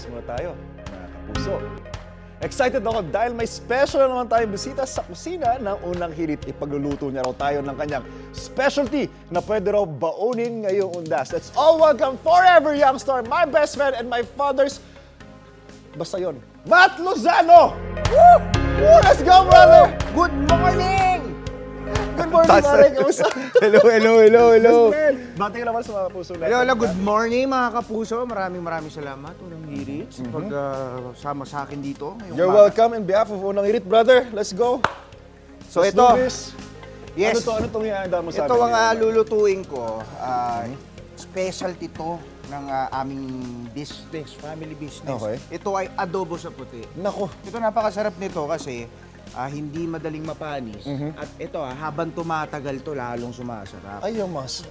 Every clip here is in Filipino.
Breakfast muna tayo, mga kapuso. Excited ako dahil may special na naman tayong bisita sa kusina ng Unang Hirit. Ipagluluto niya raw tayo ng kanyang specialty na pwede raw baunin ngayong undas. Let's all welcome forever young star, my best friend and my father's... Basta yun, Matt Lozano! Woo! Woo! Let's go, brother! Good morning! Good morning, pare. Kamusta? Hello. Bati ka naman sa mga kapuso natin. Hello, good morning mga kapuso. Maraming salamat. Unang Hirit sa sama sa akin dito. ngayong You're umaga. welcome in behalf of Unang Hirit, brother. Let's go. So Let's ito, do this. yes. Ano itong ihanda mo sa Ito amin? ang lulutuin ko. Specialty to ng aming business, family business. Okay. Ito ay adobo sa puti. Nako. Ito napakasarap nito kasi hindi madaling mapanis. At ito habang tumatagal to lalong sumasarap. Ay, yung maganda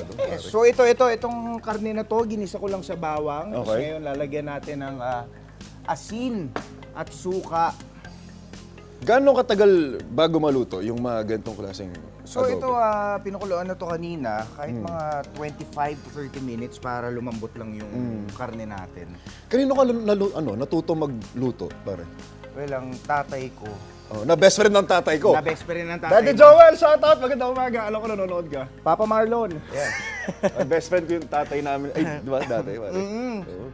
doon, pare. Yes. So itong karne na to, ginisa ko lang sa bawang. Tapos Okay. ngayon lalagyan natin ng asin at suka. Gano'ng katagal bago maluto yung mga ganitong klaseng So adobo? ito, pinakuluan na to kanina, kahit mga 25 to 30 minutes para lumambot lang yung karne natin. Kanino ka natuto magluto, pare? Well, ang tatay ko, Oh, na best friend ng tatay ko. na best friend ng tatay Daddy ko. Joel, shout out! Magandang umaga. Alam ko nanonood ka. Papa Marlon. Yeah. Best friend ko yung tatay namin. Ay, di ba? Dati, pare. Oo.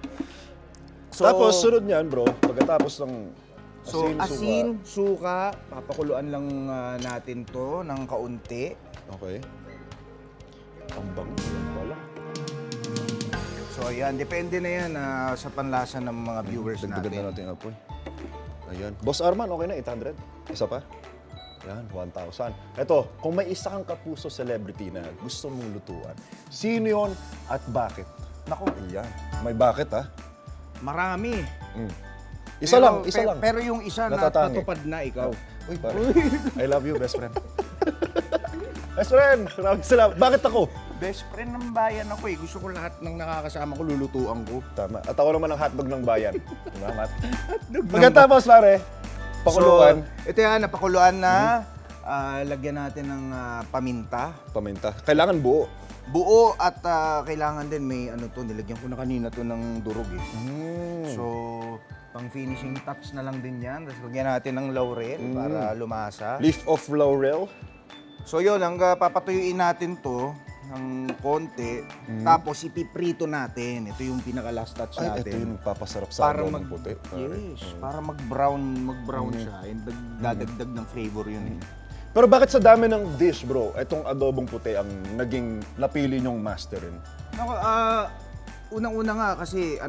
So, Tapos, sunod niyan, bro, pagkatapos ng asin, suka, papakuluan lang natin to ng kaunti. Okay. Ang bango yan pala. So ayan, depende na yan sa panlasa ng mga viewers Dagdagan na natin. natin yung apoy. Ayan. Boss Arman, okay na, 800. Isa pa? Yan, 1,000. Eto, kung may isa kang kapuso celebrity na gusto mong lutuan, sino yun at bakit? Nako, Ayan. May bakit, ha? marami. Isa lang. Pero yung isa na Natatangi. natupad na ikaw. Uy, pare. I love you, best friend. Best friend, maraming salamat. Bakit ako? Best friend ng bayan ako eh. Gusto ko lahat ng nakakasama ko lulutuan ko. Tama. At ako naman ang hotdog ng bayan. Salamat. Pagkatapos, pare, pakuluan. So, ito yan, napakuluan na. Lagyan natin ng paminta. Paminta. Kailangan buo. Buo at kailangan din may nilagyan ko na kanina to ng durog eh. So, pang finishing touch na lang din yan. Tapos lagyan natin ng laurel para lumasa. Leaf of laurel. So yun, ang papatuyuin natin to ng konti. Tapos ipiprito natin. Ito yung pinaka-last touch Ay, natin. ito yung nagpapasarap sa Para ng puti. pare. Yes, para mag-brown siya. And dadagdag ng flavor yun eh. Pero bakit sa dami ng dish, bro, itong adobong puti ang naging napili nyong masterin? Nako, unang-una nga kasi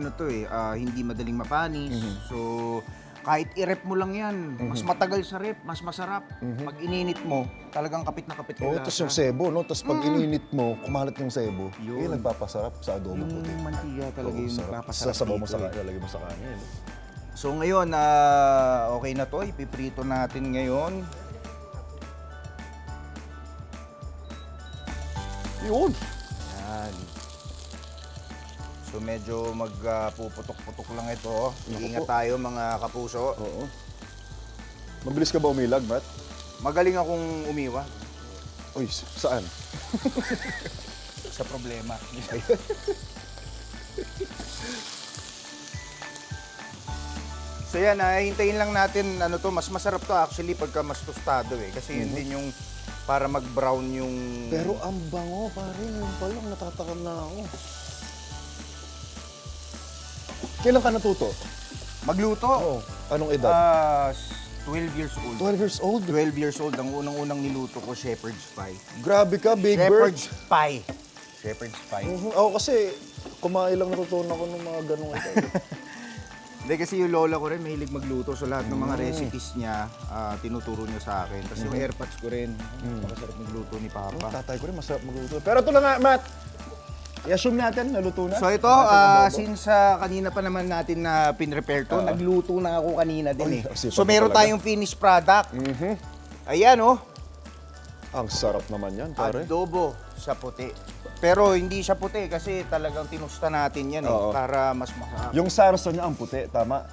hindi madaling mapanis. So, kahit i-rep mo lang yan, mas matagal sa rep, mas masarap. Pag ininit mo, talagang kapit na kapit Oo, yung tapos lasa. yung sebo, no? Tapos pag ininit mo, kumalat yung sebo. Yun. Yun nagpapasarap sa adobong puti. Yung mantika talaga Oo, yung sarap. papasarap Sasabaw mo dito sa eh. kanya, lalagay mo sa kanya. No? So ngayon, okay na to. Ipiprito natin ngayon. Yun. Yan. So medyo magpuputok-putok lang ito. Iingat tayo mga kapuso. Oo. Mabilis ka ba umilag, Matt? Magaling akong umiwa Uy, saan? sa problema. So yan, hintayin lang natin mas masarap to actually pagka mas tostado eh. Kasi yun din yung para mag-brown yung... Pero ang bango, pare. Ngayon pa lang, natatakam na ako. Kailan ka natuto? Magluto? Oo. Anong edad? 12 years old. 12 years old? 12 years old. Ang unang-unang niluto ko, shepherd's pie. Grabe ka, big bird. Shepherd's pie. Shepherd's pie. Ako kasi, kumain lang natutunan ako ng mga ganong edad. Hindi kasi yung lola ko rin mahilig magluto. So lahat ng mga recipes niya, tinuturo niya sa akin. Tapos yung airpods ko rin, makasarap magluto ni Papa. Tatay ko rin, masarap magluto. Pero ito na nga, Matt. I-assume natin, naluto na. So ito, since kanina pa naman natin na pinrepare to, nagluto na ako kanina din eh. Ay, So sipag meron talaga. tayong finished product. Ayan oh, Ang sarap naman yan, pare. adobo sa puti. Pero hindi siya puti kasi talagang tinusta natin yan eh, Oo. para mas masarap. Yung sarso niya ang puti, tama.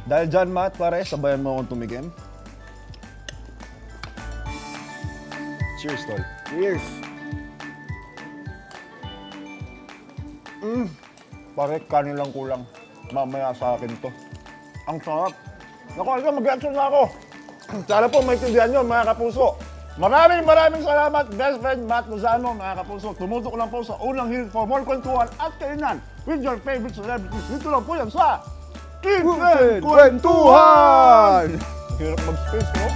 Dahil dyan, Matt, pare, sabayan mo akong tumigim. Cheers, tol. Cheers! Pare, kanin lang kulang. mamaya sa akin to. Ang sarap. Naku, ito, mag-reaction na ako. Sana po maintindihan nyo, mga kapuso. Maraming salamat, best friend Matt Lozano, mga kapuso. Tumutok lang po sa unang hirit for more kwentuhan at kainan with your favorite celebrities. Dito lang po yan sa Kid Kwentuhan! Hirap mag-space, no?